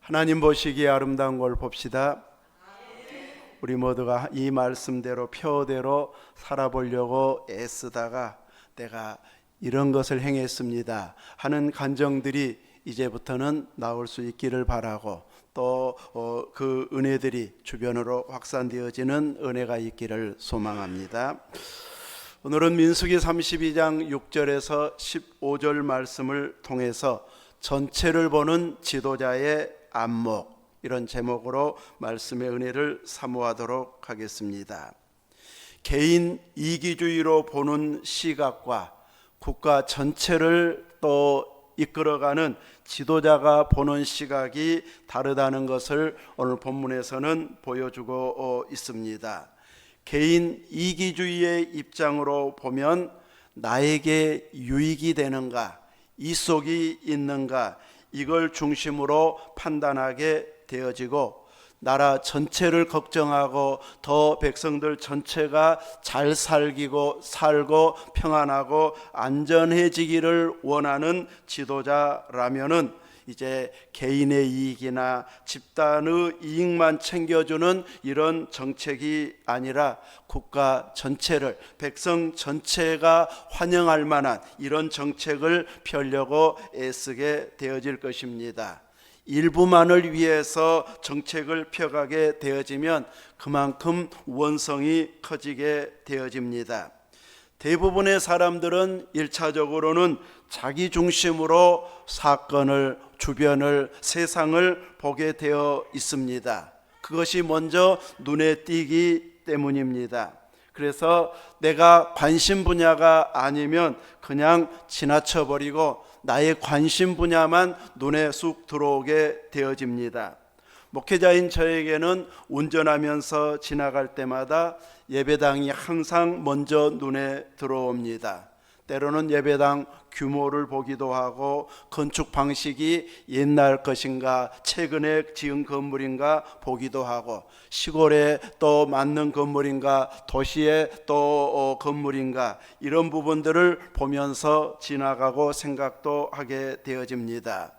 하나님 보시기에 아름다운 걸 봅시다. 우리 모두가 이 말씀대로 표대로 살아보려고 애쓰다가 내가 이런 것을 행했습니다 하는 간정들이 이제부터는 나올 수 있기를 바라고, 또 그 은혜들이 주변으로 확산되어지는 은혜가 있기를 소망합니다. 오늘은 민수기 32장 6절에서 15절 말씀을 통해서 전체를 보는 지도자의 안목, 이런 제목으로 말씀의 은혜를 사모하도록 하겠습니다. 개인 이기주의로 보는 시각과 국가 전체를 또 이끌어가는 지도자가 보는 시각이 다르다는 것을 오늘 본문에서는 보여주고 있습니다. 개인 이기주의의 입장으로 보면 나에게 유익이 되는가, 이속이 있는가, 이걸 중심으로 판단하게 되어지고, 나라 전체를 걱정하고 더 백성들 전체가 잘 살고 평안하고 안전해지기를 원하는 지도자라면은 이제 개인의 이익이나 집단의 이익만 챙겨주는 이런 정책이 아니라 국가 전체를, 백성 전체가 환영할 만한 이런 정책을 펴려고 애쓰게 되어질 것입니다. 일부만을 위해서 정책을 펴가게 되어지면 그만큼 원성이 커지게 되어집니다. 대부분의 사람들은 1차적으로는 자기 중심으로 사건을, 주변을, 세상을 보게 되어 있습니다. 그것이 먼저 눈에 띄기 때문입니다. 그래서 내가 관심 분야가 아니면 그냥 지나쳐버리고 나의 관심 분야만 눈에 쑥 들어오게 되어집니다. 목회자인 저에게는 운전하면서 지나갈 때마다 예배당이 항상 먼저 눈에 들어옵니다. 때로는 예배당 규모를 보기도 하고, 건축 방식이 옛날 것인가 최근에 지은 건물인가 보기도 하고, 시골에 또 맞는 건물인가 도시에 또 건물인가, 이런 부분들을 보면서 지나가고 생각도 하게 되어집니다.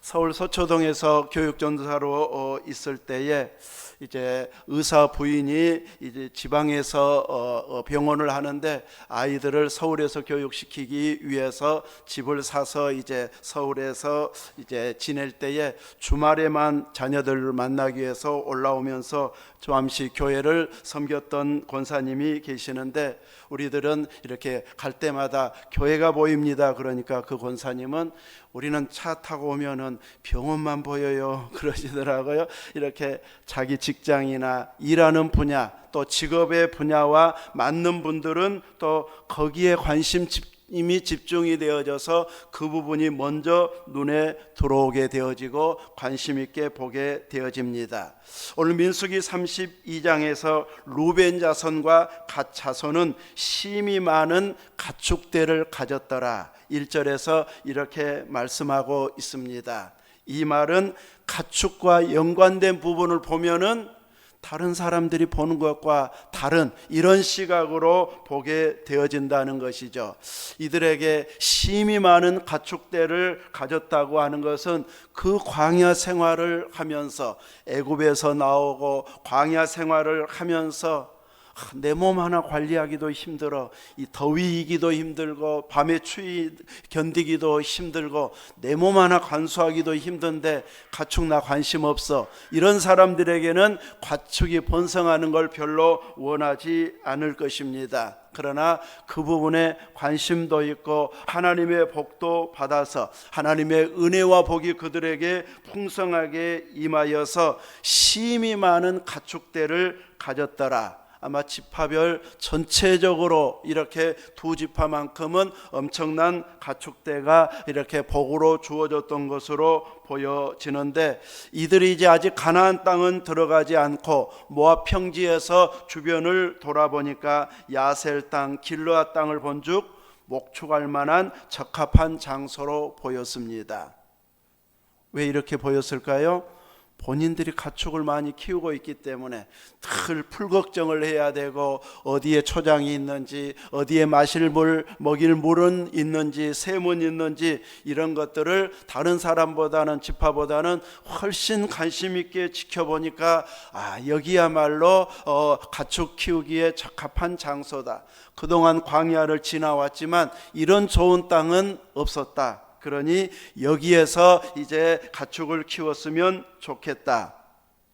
서울 서초동에서 교육전도사로 있을 때에 이제 의사 부인이 이제 지방에서 병원을 하는데 아이들을 서울에서 교육시키기 위해서 집을 사서 이제 서울에서 이제 지낼 때에 주말에만 자녀들을 만나기 위해서 올라오면서 잠시 교회를 섬겼던 권사님이 계시는데, 우리들은 이렇게 갈 때마다 교회가 보입니다. 그러니까 그 권사님은 우리는 차 타고 오면은 병원만 보여요 그러시더라고요. 이렇게 자기 직장이나 일하는 분야, 또 직업의 분야와 맞는 분들은 또 거기에 관심이 집중이 되어져서 그 부분이 먼저 눈에 들어오게 되어지고 관심 있게 보게 되어집니다. 오늘 민수기 32장에서 루벤 자손과 갓 자손은 심이 많은 가축대를 가졌더라, 1절에서 이렇게 말씀하고 있습니다. 이 말은 가축과 연관된 부분을 보면은 다른 사람들이 보는 것과 다른 이런 시각으로 보게 되어진다는 것이죠. 이들에게 심이 많은 가축대를 가졌다고 하는 것은 그 광야 생활을 하면서, 애굽에서 나오고 광야 생활을 하면서 내 몸 하나 관리하기도 힘들어, 이 더위이기도 힘들고 밤에 추위 견디기도 힘들고 내 몸 하나 관수하기도 힘든데 가축 나 관심 없어, 이런 사람들에게는 가축이 번성하는 걸 별로 원하지 않을 것입니다. 그러나 그 부분에 관심도 있고 하나님의 복도 받아서 하나님의 은혜와 복이 그들에게 풍성하게 임하여서 심이 많은 가축대를 가졌더라. 아마 지파별 전체적으로 이렇게 두 지파만큼은 엄청난 가축대가 이렇게 복으로 주어졌던 것으로 보여지는데, 이들이 이제 아직 가나안 땅은 들어가지 않고 모압 평지에서 주변을 돌아보니까 야셀 땅, 길르앗 땅을 본즉 목축할 만한 적합한 장소로 보였습니다. 왜 이렇게 보였을까요? 본인들이 가축을 많이 키우고 있기 때문에 늘 풀걱정을 해야 되고, 어디에 초장이 있는지, 어디에 마실 물, 먹일 물은 있는지, 샘은 있는지, 이런 것들을 다른 사람보다는, 지파보다는 훨씬 관심 있게 지켜보니까 여기야말로 가축 키우기에 적합한 장소다. 그동안 광야를 지나왔지만 이런 좋은 땅은 없었다. 그러니 여기에서 이제 가축을 키웠으면 좋겠다.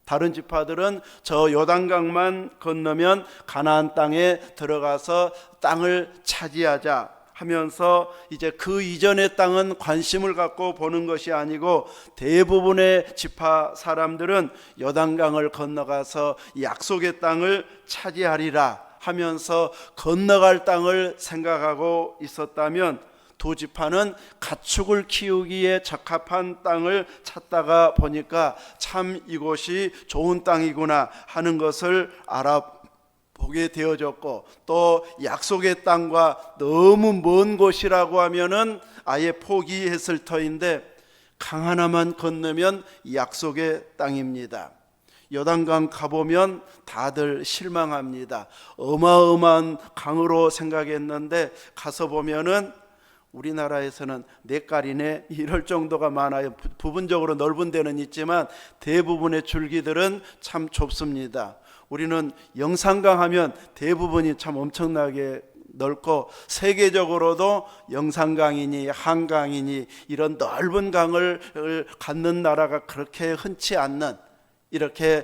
다른 지파들은 저 요단강만 건너면 가나안 땅에 들어가서 땅을 차지하자 하면서 이제 그 이전의 땅은 관심을 갖고 보는 것이 아니고, 대부분의 지파 사람들은 요단강을 건너가서 약속의 땅을 차지하리라 하면서 건너갈 땅을 생각하고 있었다면, 두 지파는 가축을 키우기에 적합한 땅을 찾다가 보니까 참 이곳이 좋은 땅이구나 하는 것을 알아보게 되어졌고, 또 약속의 땅과 너무 먼 곳이라고 하면은 아예 포기했을 터인데, 강 하나만 건너면 약속의 땅입니다. 요단강 가보면 다들 실망합니다. 어마어마한 강으로 생각했는데 가서 보면은 우리나라에서는 냇가리네 이럴 정도가 많아요. 부분적으로 넓은 데는 있지만 대부분의 줄기들은 참 좁습니다. 우리는 영산강 하면 대부분이 참 엄청나게 넓고, 세계적으로도 영산강이니 한강이니 이런 넓은 강을 갖는 나라가 그렇게 흔치 않는, 이렇게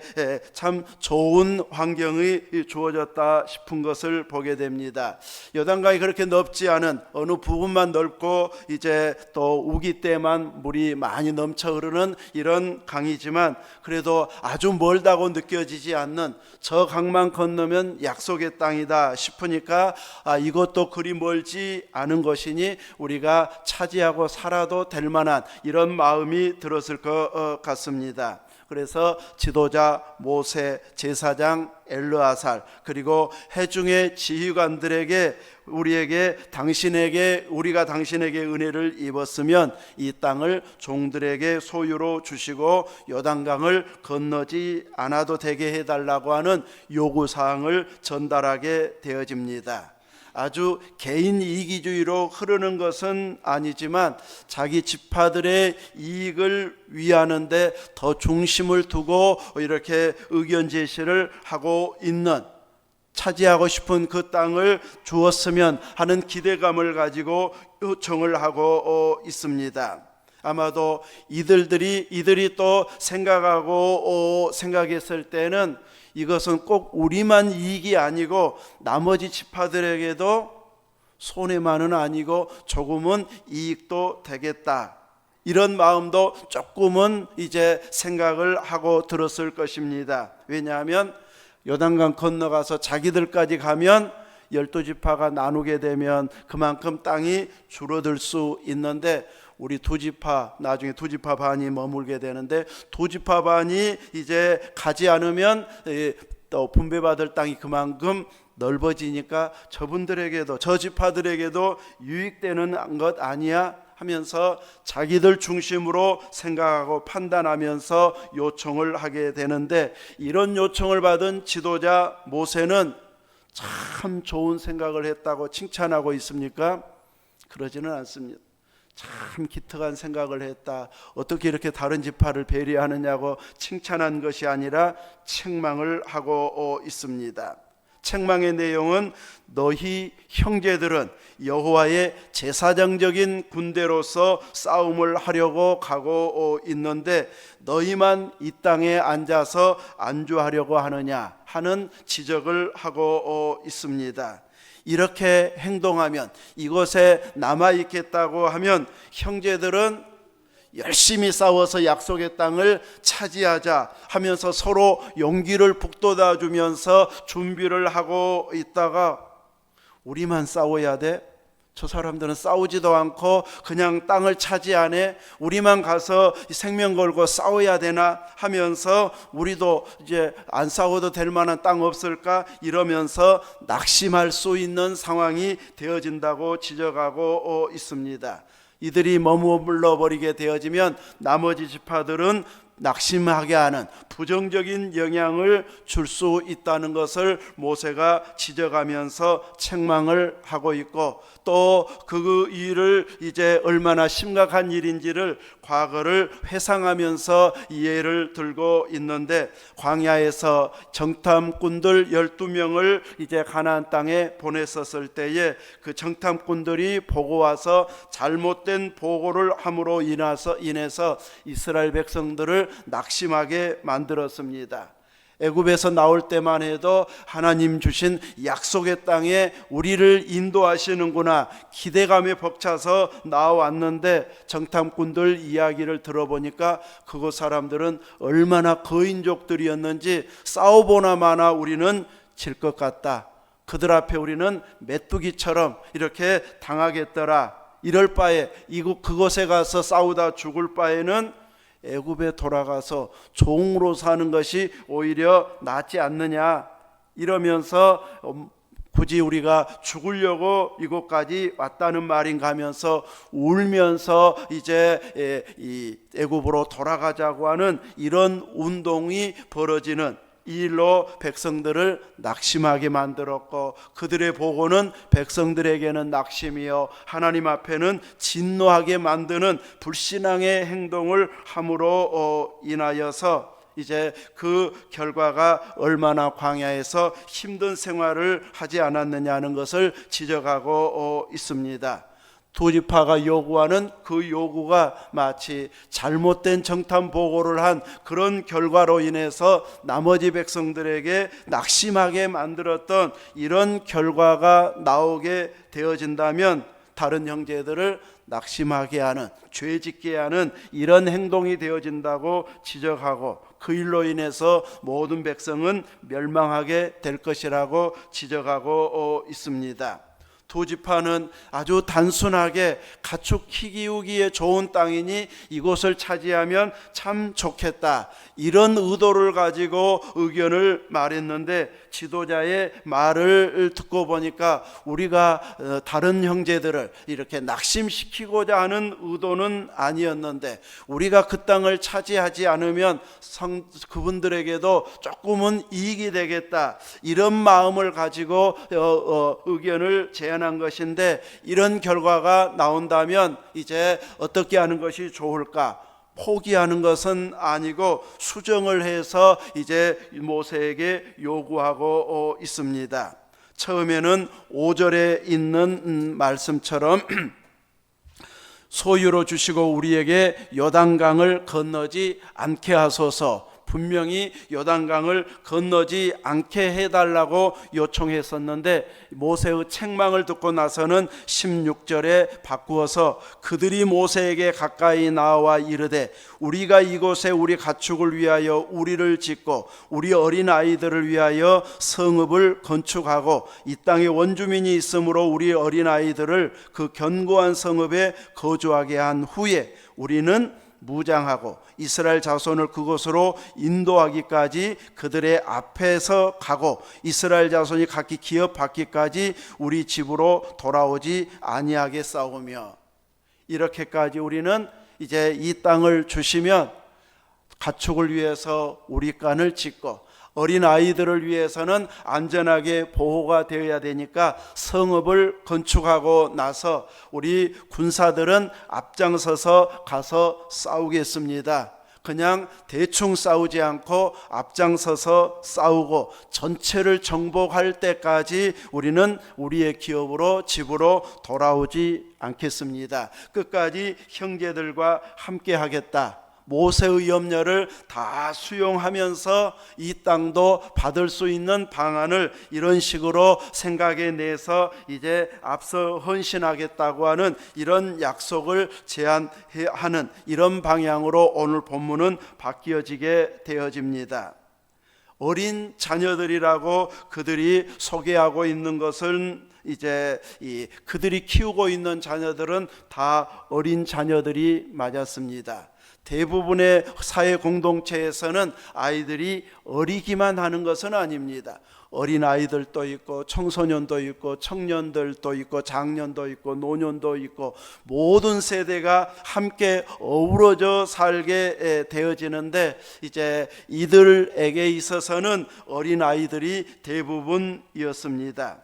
참 좋은 환경이 주어졌다 싶은 것을 보게 됩니다. 요단강이 그렇게 넓지 않은 어느 부분만 넓고 이제 또 우기 때만 물이 많이 넘쳐 흐르는 이런 강이지만, 그래도 아주 멀다고 느껴지지 않는 저 강만 건너면 약속의 땅이다 싶으니까 이것도 그리 멀지 않은 것이니 우리가 차지하고 살아도 될 만한 이런 마음이 들었을 것 같습니다. 그래서 지도자 모세, 제사장 엘르아살, 그리고 회중의 지휘관들에게 우리가 당신에게 은혜를 입었으면 이 땅을 종들에게 소유로 주시고 요단강을 건너지 않아도 되게 해달라고 하는 요구사항을 전달하게 되어집니다. 아주 개인 이기주의로 흐르는 것은 아니지만 자기 지파들의 이익을 위하는데 더 중심을 두고 이렇게 의견 제시를 하고 있는, 차지하고 싶은 그 땅을 주었으면 하는 기대감을 가지고 요청을 하고 있습니다. 아마도 이들이 또 생각했을 때는 이것은 꼭 우리만 이익이 아니고 나머지 지파들에게도 손해만은 아니고 조금은 이익도 되겠다, 이런 마음도 조금은 이제 생각을 하고 들었을 것입니다. 왜냐하면 요단강 건너가서 자기들까지 가면 12지파가 나누게 되면 그만큼 땅이 줄어들 수 있는데, 우리 두 지파, 나중에 두 지파 반이 머물게 되는데, 두 지파 반이 이제 가지 않으면 또 분배받을 땅이 그만큼 넓어지니까 저분들에게도, 저 지파들에게도 유익되는 것 아니야 하면서 자기들 중심으로 생각하고 판단하면서 요청을 하게 되는데, 이런 요청을 받은 지도자 모세는 참 좋은 생각을 했다고 칭찬하고 있습니까? 그러지는 않습니다. 참 기특한 생각을 했다, 어떻게 이렇게 다른 지파를 배려하느냐고 칭찬한 것이 아니라 책망을 하고 있습니다. 책망의 내용은 너희 형제들은 여호와의 제사장적인 군대로서 싸움을 하려고 가고 있는데 너희만 이 땅에 앉아서 안주하려고 하느냐 하는 지적을 하고 있습니다. 이렇게 행동하면, 이곳에 남아있겠다고 하면 형제들은 열심히 싸워서 약속의 땅을 차지하자 하면서 서로 용기를 북돋아 주면서 준비를 하고 있다가, 우리만 싸워야 돼? 저 사람들은 싸우지도 않고 그냥 땅을 차지하네, 우리만 가서 생명 걸고 싸워야 되나 하면서 우리도 이제 안 싸워도 될 만한 땅 없을까 이러면서 낙심할 수 있는 상황이 되어진다고 지적하고 있습니다. 이들이 머물러 버리게 되어지면 나머지 지파들은 낙심하게 하는 부정적인 영향을 줄 수 있다는 것을 모세가 지적하면서 책망을 하고 있고, 또 그 일을 이제 얼마나 심각한 일인지를 과거를 회상하면서 예를 들고 있는데, 광야에서 정탐꾼들 12명을 이제 가나안 땅에 보냈었을 때에 그 정탐꾼들이 보고 와서 잘못된 보고를 함으로 인해서 이스라엘 백성들을 낙심하게 만들었습니다. 애굽에서 나올 때만 해도 하나님 주신 약속의 땅에 우리를 인도하시는구나 기대감에 벅차서 나왔는데, 정탐꾼들 이야기를 들어보니까 그곳 사람들은 얼마나 거인족들이었는지 싸워보나 마나 우리는 질 것 같다, 그들 앞에 우리는 메뚜기처럼 이렇게 당하겠더라, 이럴 바에 그곳에 가서 싸우다 죽을 바에는 애굽에 돌아가서 종으로 사는 것이 오히려 낫지 않느냐, 이러면서 굳이 우리가 죽으려고 이곳까지 왔다는 말인가 하면서 울면서 이제 이 애굽으로 돌아가자고 하는 이런 운동이 벌어지는, 이 일로 백성들을 낙심하게 만들었고, 그들의 보고는 백성들에게는 낙심이요 하나님 앞에는 진노하게 만드는 불신앙의 행동을 함으로 인하여서 이제 그 결과가 얼마나 광야에서 힘든 생활을 하지 않았느냐는 것을 지적하고 있습니다. 두 지파가 요구하는 그 요구가 마치 잘못된 정탐 보고를 한 그런 결과로 인해서 나머지 백성들에게 낙심하게 만들었던 이런 결과가 나오게 되어진다면, 다른 형제들을 낙심하게 하는, 죄짓게 하는 이런 행동이 되어진다고 지적하고, 그 일로 인해서 모든 백성은 멸망하게 될 것이라고 지적하고 있습니다. 두 지파는 아주 단순하게 가축 키우기에 좋은 땅이니 이곳을 차지하면 참 좋겠다, 이런 의도를 가지고 의견을 말했는데, 지도자의 말을 듣고 보니까 우리가 다른 형제들을 이렇게 낙심시키고자 하는 의도는 아니었는데, 우리가 그 땅을 차지하지 않으면 그분들에게도 조금은 이익이 되겠다, 이런 마음을 가지고 의견을 제안한 것인데, 이런 결과가 나온다면 이제 어떻게 하는 것이 좋을까? 포기하는 것은 아니고 수정을 해서 이제 모세에게 요구하고 있습니다. 처음에는 5절에 있는 말씀처럼 소유로 주시고 우리에게 요단강을 건너지 않게 하소서, 분명히 요단강을 건너지 않게 해달라고 요청했었는데, 모세의 책망을 듣고 나서는 16절에 바꾸어서 그들이 모세에게 가까이 나와 이르되 우리가 이곳에 우리 가축을 위하여 우리를 짓고 우리 어린 아이들을 위하여 성읍을 건축하고 이 땅에 원주민이 있으므로 우리 어린 아이들을 그 견고한 성읍에 거주하게 한 후에 우리는 무장하고 이스라엘 자손을 그곳으로 인도하기까지 그들의 앞에서 가고 이스라엘 자손이 각기 기업받기까지 우리 집으로 돌아오지 아니하겠사오며, 이렇게까지 우리는 이제 이 땅을 주시면 가축을 위해서 우리 간을 짓고 어린 아이들을 위해서는 안전하게 보호가 되어야 되니까 성읍을 건축하고 나서 우리 군사들은 앞장서서 가서 싸우겠습니다. 그냥 대충 싸우지 않고 앞장서서 싸우고 전체를 정복할 때까지 우리는 우리의 기업으로 집으로 돌아오지 않겠습니다. 끝까지 형제들과 함께 하겠다. 모세의 염려를 다 수용하면서 이 땅도 받을 수 있는 방안을 이런 식으로 생각해 내서 이제 앞서 헌신하겠다고 하는 이런 약속을 제안하는 이런 방향으로 오늘 본문은 바뀌어지게 되어집니다. 어린 자녀들이라고 그들이 소개하고 있는 것은 이제 그들이 키우고 있는 자녀들은 다 어린 자녀들이 맞았습니다. 대부분의 사회 공동체에서는 아이들이 어리기만 하는 것은 아닙니다. 어린 아이들도 있고 청소년도 있고 청년들도 있고 장년도 있고 노년도 있고 모든 세대가 함께 어우러져 살게 되어지는데, 이제 이들에게 있어서는 어린 아이들이 대부분이었습니다.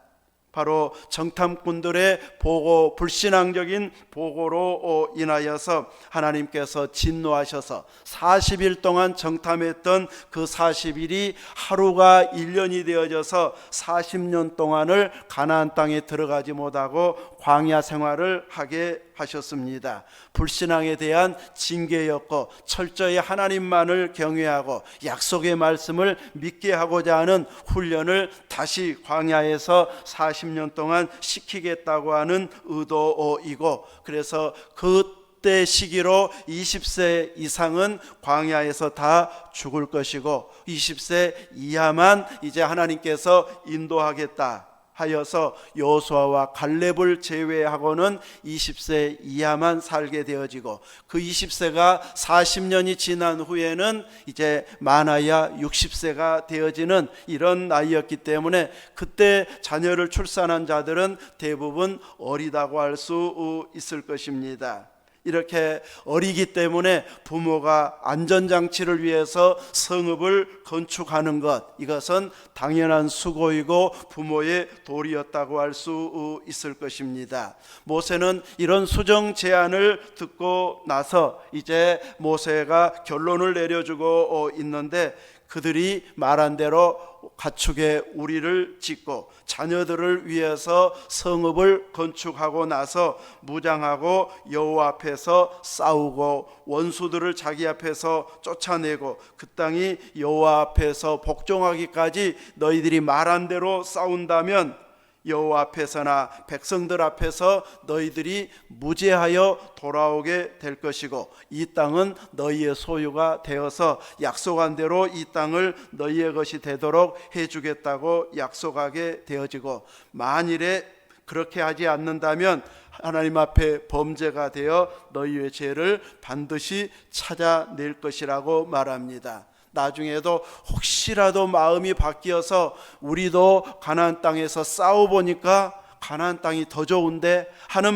바로 정탐꾼들의 보고, 불신앙적인 보고로 인하여서 하나님께서 진노하셔서 40일 동안 정탐했던 그 40일이 하루가 1년이 되어져서 40년 동안을 가나안 땅에 들어가지 못하고 광야 생활을 하게 하셨습니다. 불신앙에 대한 징계였고, 철저히 하나님만을 경외하고 약속의 말씀을 믿게 하고자 하는 훈련을 다시 광야에서 40년 동안 시키겠다고 하는 의도이고, 그래서 그때 시기로 20세 이상은 광야에서 다 죽을 것이고 20세 이하만 이제 하나님께서 인도하겠다 하여서 여호수아와 갈렙을 제외하고는 20세 이하만 살게 되어지고, 그 20세가 40년이 지난 후에는 이제 많아야 60세가 되어지는 이런 나이였기 때문에 그때 자녀를 출산한 자들은 대부분 어리다고 할 수 있을 것입니다. 이렇게 어리기 때문에 부모가 안전장치를 위해서 성읍을 건축하는 것, 이것은 당연한 수고이고 부모의 도리였다고 할 수 있을 것입니다. 모세는 이런 수정 제안을 듣고 나서 이제 모세가 결론을 내려주고 있는데, 그들이 말한 대로 가축의 우리를 짓고 자녀들을 위해서 성읍을 건축하고 나서 무장하고 여호와 앞에서 싸우고 원수들을 자기 앞에서 쫓아내고 그 땅이 여호와 앞에서 복종하기까지 너희들이 말한 대로 싸운다면 여호와 앞에서나 백성들 앞에서 너희들이 무죄하여 돌아오게 될 것이고, 이 땅은 너희의 소유가 되어서 약속한 대로 이 땅을 너희의 것이 되도록 해주겠다고 약속하게 되어지고, 만일에 그렇게 하지 않는다면 하나님 앞에 범죄가 되어 너희의 죄를 반드시 찾아낼 것이라고 말합니다. 나중에도 혹시라도 마음이 바뀌어서 우리도 가나안 땅에서 싸워보니까 가나안 땅이 더 좋은데 하는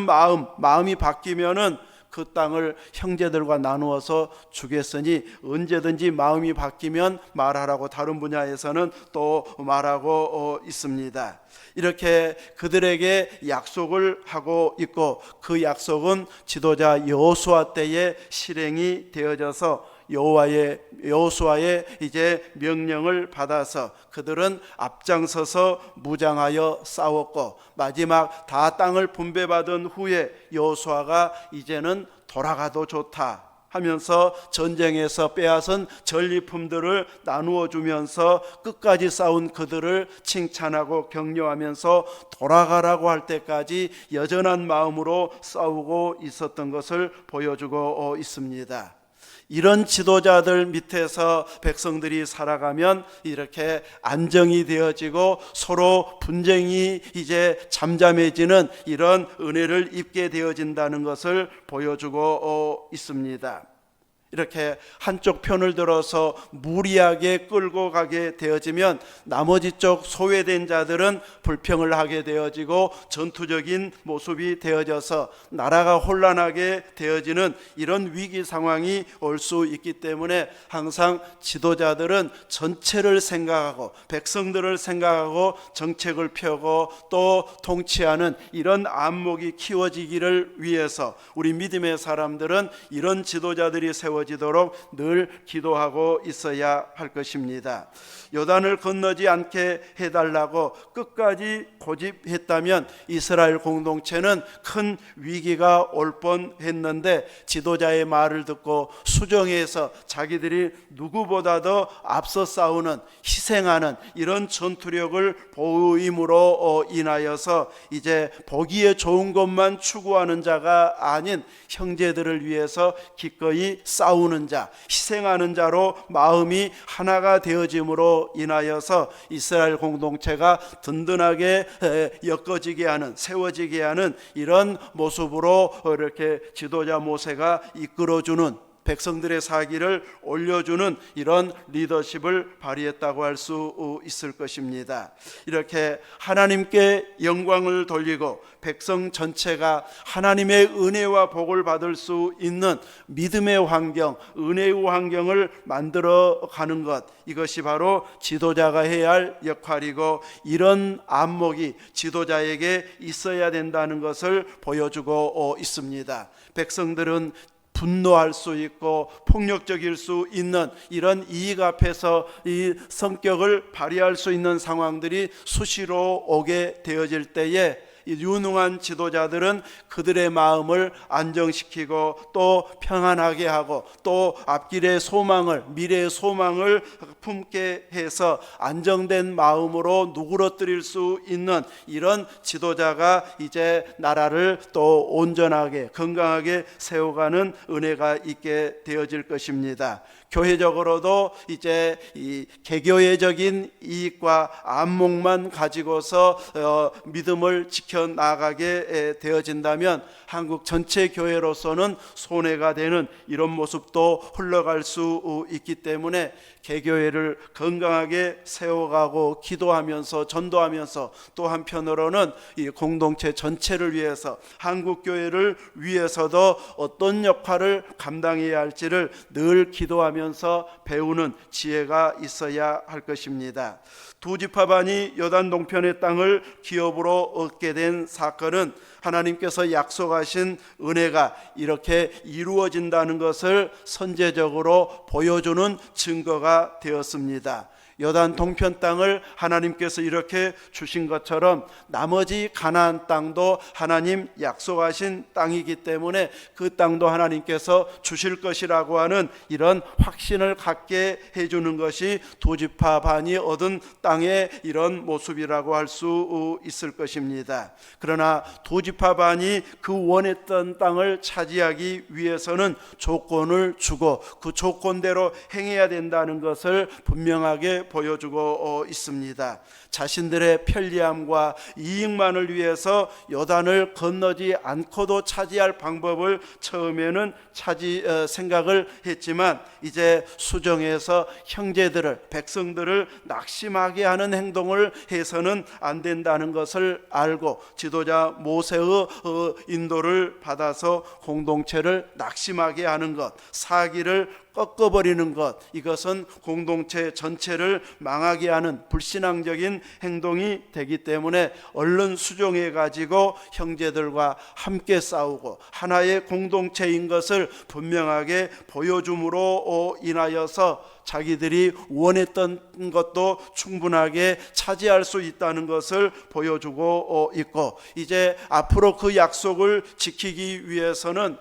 마음이 바뀌면은 그 땅을 형제들과 나누어서 주겠으니 언제든지 마음이 바뀌면 말하라고 다른 분야에서는 또 말하고 있습니다. 이렇게 그들에게 약속을 하고 있고, 그 약속은 지도자 여호수아 때에 실행이 되어져서 여호수아의 이제 명령을 받아서 그들은 앞장서서 무장하여 싸웠고, 마지막 다 땅을 분배받은 후에 여호수아가 이제는 돌아가도 좋다 하면서 전쟁에서 빼앗은 전리품들을 나누어 주면서 끝까지 싸운 그들을 칭찬하고 격려하면서 돌아가라고 할 때까지 여전한 마음으로 싸우고 있었던 것을 보여주고 있습니다. 이런 지도자들 밑에서 백성들이 살아가면 이렇게 안정이 되어지고 서로 분쟁이 이제 잠잠해지는 이런 은혜를 입게 되어진다는 것을 보여주고 있습니다. 이렇게 한쪽 편을 들어서 무리하게 끌고 가게 되어지면 나머지 쪽 소외된 자들은 불평을 하게 되어지고 전투적인 모습이 되어져서 나라가 혼란하게 되어지는 이런 위기 상황이 올 수 있기 때문에 항상 지도자들은 전체를 생각하고 백성들을 생각하고 정책을 펴고 또 통치하는 이런 안목이 키워지기를 위해서 우리 믿음의 사람들은 이런 지도자들이 세워지도록 늘 기도하고 있어야 할 것입니다. 요단을 건너지 않게 해달라고 끝까지 고집했다면 이스라엘 공동체는 큰 위기가 올 뻔했는데 지도자의 말을 듣고 수정해서 자기들이 누구보다도 앞서 싸우는 희생하는 이런 전투력을 보임으로 인하여서 이제 보기에 좋은 것만 추구하는 자가 아닌 형제들을 위해서 기꺼이 싸우는 자, 희생하는 자로 마음이 하나가 되어짐으로 인하여서 이스라엘 공동체가 든든하게 엮어지게 하는, 세워지게 하는 이런 모습으로 이렇게 지도자 모세가 이끌어주는, 백성들의 사기를 올려주는 이런 리더십을 발휘했다고 할 수 있을 것입니다. 이렇게 하나님께 영광을 돌리고 백성 전체가 하나님의 은혜와 복을 받을 수 있는 믿음의 환경, 은혜의 환경을 만들어 가는 것, 이것이 바로 지도자가 해야 할 역할이고, 이런 안목이 지도자에게 있어야 된다는 것을 보여주고 있습니다. 백성들은 분노할 수 있고 폭력적일 수 있는 이런 이익 앞에서 이 성격을 발휘할 수 있는 상황들이 수시로 오게 되어질 때에 유능한 지도자들은 그들의 마음을 안정시키고 또 평안하게 하고 또 앞길의 소망을, 미래의 소망을 품게 해서 안정된 마음으로 누그러뜨릴 수 있는 이런 지도자가 이제 나라를 또 온전하게 건강하게 세워가는 은혜가 있게 되어질 것입니다. 교회적으로도 이제 이 개교회적인 이익과 안목만 가지고서 믿음을 지켜나가게 되어진다면 한국 전체 교회로서는 손해가 되는 이런 모습도 흘러갈 수 있기 때문에 개교회를 건강하게 세워가고 기도하면서 전도하면서 또 한편으로는 이 공동체 전체를 위해서 한국 교회를 위해서도 어떤 역할을 감당해야 할지를 늘 기도하면서 배우는 지혜가 있어야 할 것입니다. 두 지파반이 요단 동편의 땅을 기업으로 얻게 된 사건은 하나님께서 약속하신 은혜가 이렇게 이루어진다는 것을 선제적으로 보여주는 증거가 되었습니다. 요단 동편 땅을 하나님께서 이렇게 주신 것처럼 나머지 가나안 땅도 하나님 약속하신 땅이기 때문에 그 땅도 하나님께서 주실 것이라고 하는 이런 확신을 갖게 해주는 것이 두 지파 반이 얻은 땅의 이런 모습이라고 할 수 있을 것입니다. 그러나 두 지파 반이 그 원했던 땅을 차지하기 위해서는 조건을 주고 그 조건대로 행해야 된다는 것을 분명하게 보여주고 있습니다. 자신들의 편리함과 이익만을 위해서 요단을 건너지 않고도 차지할 방법을 처음에는 생각을 했지만 이제 수정해서 형제들을, 백성들을 낙심하게 하는 행동을 해서는 안 된다는 것을 알고 지도자 모세의 인도를 받아서 공동체를 낙심하게 하는 것, 사기를 꺾어버리는 것, 이것은 공동체 전체를 망하게 하는 불신앙적인 행동이 되기 때문에 얼른 수정해 가지고 형제들과 함께 싸우고 하나의 공동체인 것을 분명하게 보여줌으로 인하여서 자기들이 원했던 것도 충분하게 차지할 수 있다는 것을 보여주고 있고, 이제 앞으로 그 약속을 지키기 위해서는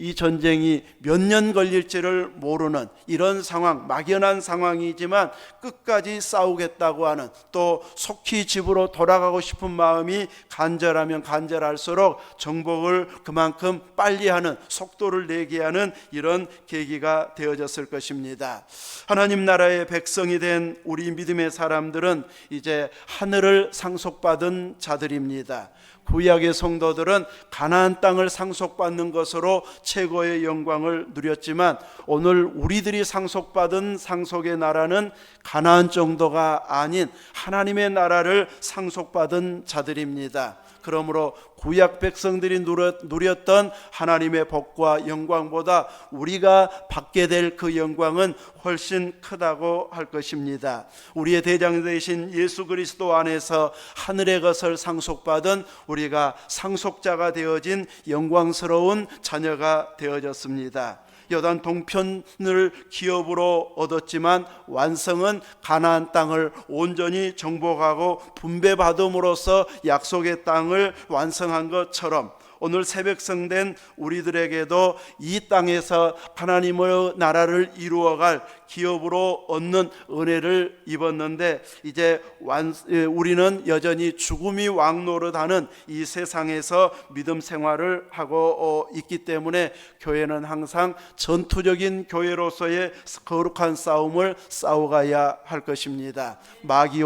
이 전쟁이 몇 년 걸릴지를 모르는 이런 상황, 막연한 상황이지만 끝까지 싸우겠다고 하는, 또 속히 집으로 돌아가고 싶은 마음이 간절하면 간절할수록 정복을 그만큼 빨리 하는, 속도를 내게 하는 이런 계기가 되어졌을 것입니다. 하나님 나라의 백성이 된 우리 믿음의 사람들은 이제 하늘을 상속받은 자들입니다. 구약의 성도들은 가나안 땅을 상속받는 것으로 최고의 영광을 누렸지만 오늘 우리들이 상속받은 상속의 나라는 가나안 정도가 아닌 하나님의 나라를 상속받은 자들입니다. 그러므로 구약 백성들이 누렸던 하나님의 복과 영광보다 우리가 받게 될 그 영광은 훨씬 크다고 할 것입니다. 우리의 대장 되신 예수 그리스도 안에서 하늘의 것을 상속받은 우리가 상속자가 되어진 영광스러운 자녀가 되어졌습니다. 요단 동편을 기업으로 얻었지만 완성은 가나안 땅을 온전히 정복하고 분배받음으로써 약속의 땅을 완성한 것처럼 오늘 새벽성된 우리들에게도 이 땅에서 하나님의 나라를 이루어갈 기업으로 얻는 은혜를 입었는데 이제 우리는 여전히 죽음이 왕노릇하는 이 세상에서 믿음 생활을 하고 있기 때문에 교회는 항상 전투적인 교회로서의 거룩한 싸움을 싸워가야 할 것입니다. 마귀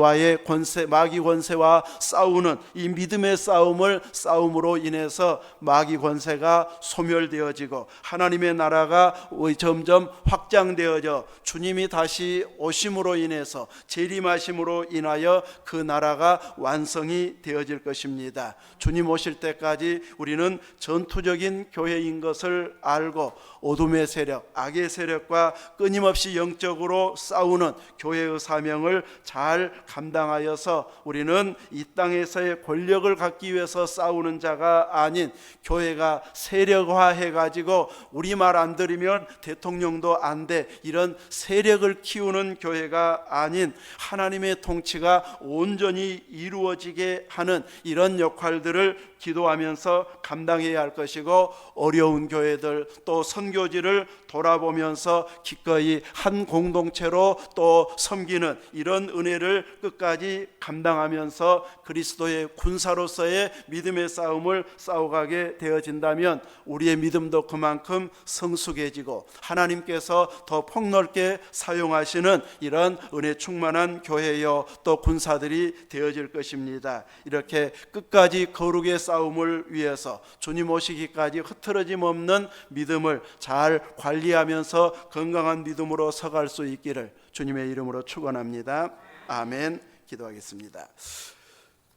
권세와 싸우는 이 믿음의 싸움을 싸움으로 인해서 마귀 권세가 소멸되어지고 하나님의 나라가 점점 확장되어져 주님이 다시 오심으로 인해서 재림하심으로 인하여 그 나라가 완성이 되어질 것입니다. 주님 오실 때까지 우리는 전투적인 교회인 것을 알고 어둠의 세력, 악의 세력과 끊임없이 영적으로 싸우는 교회의 사명을 잘 감당하여서 우리는 이 땅에서의 권력을 갖기 위해서 싸우는 자가 아닌, 교회가 세력화해 가지고 우리 말 안 들으면 대통령도 안 돼, 이런 세력을 키우는 교회가 아닌 하나님의 통치가 온전히 이루어지게 하는 이런 역할들을 기도하면서 감당해야 할 것이고, 어려운 교회들 또 선교지를 돌아보면서 기꺼이 한 공동체로 또 섬기는 이런 은혜를 끝까지 감당하면서 그리스도의 군사로서의 믿음의 싸움을 싸워가게 되어진다면 우리의 믿음도 그만큼 성숙해지고 하나님께서 더 폭넓게 사용하시는 이런 은혜 충만한 교회요 또 군사들이 되어질 것입니다. 이렇게 끝까지 거룩의 싸움을 위해서 주님 오시기까지 흐트러짐 없는 믿음을 잘 관리하면서 건강한 믿음으로 서갈 수 있기를 주님의 이름으로 축원합니다. 아멘. 기도하겠습니다.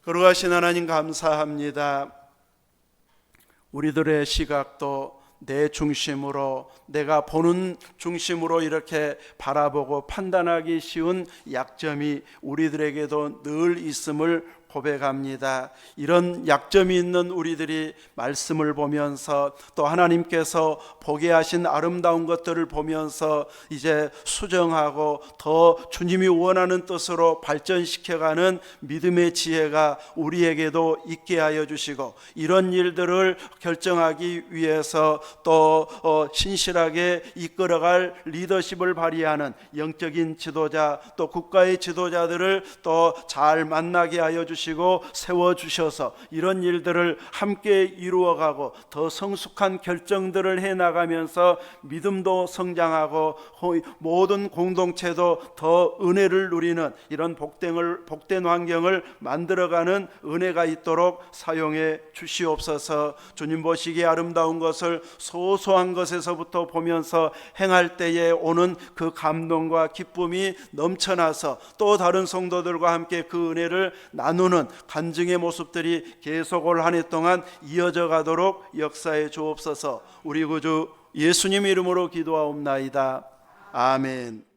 거룩하신 하나님 감사합니다. 우리들의 시각도 내 중심으로, 내가 보는 중심으로 이렇게 바라보고 판단하기 쉬운 약점이 우리들에게도 늘 있음을 고백합니다. 이런 약점이 있는 우리들이 말씀을 보면서 또 하나님께서 보게 하신 아름다운 것들을 보면서 이제 수정하고 더 주님이 원하는 뜻으로 발전시켜가는 믿음의 지혜가 우리에게도 있게 하여 주시고, 이런 일들을 결정하기 위해서 또 신실하게 이끌어갈 리더십을 발휘하는 영적인 지도자 또 국가의 지도자들을 또 잘 만나게 하여 주시고 세워주셔서 이런 일들을 함께 이루어가고 더 성숙한 결정들을 해나가면서 믿음도 성장하고 모든 공동체도 더 은혜를 누리는 이런 복된 환경을 만들어가는 은혜가 있도록 사용해 주시옵소서. 주님 보시기에 아름다운 것을 소소한 것에서부터 보면서 행할 때에 오는 그 감동과 기쁨이 넘쳐나서 또 다른 성도들과 함께 그 은혜를 나누는 간증의 모습들이 계속 올 한 해 동안 이어져 가도록 역사해 주옵소서. 우리 구주 예수님 이름으로 기도하옵나이다. 아멘.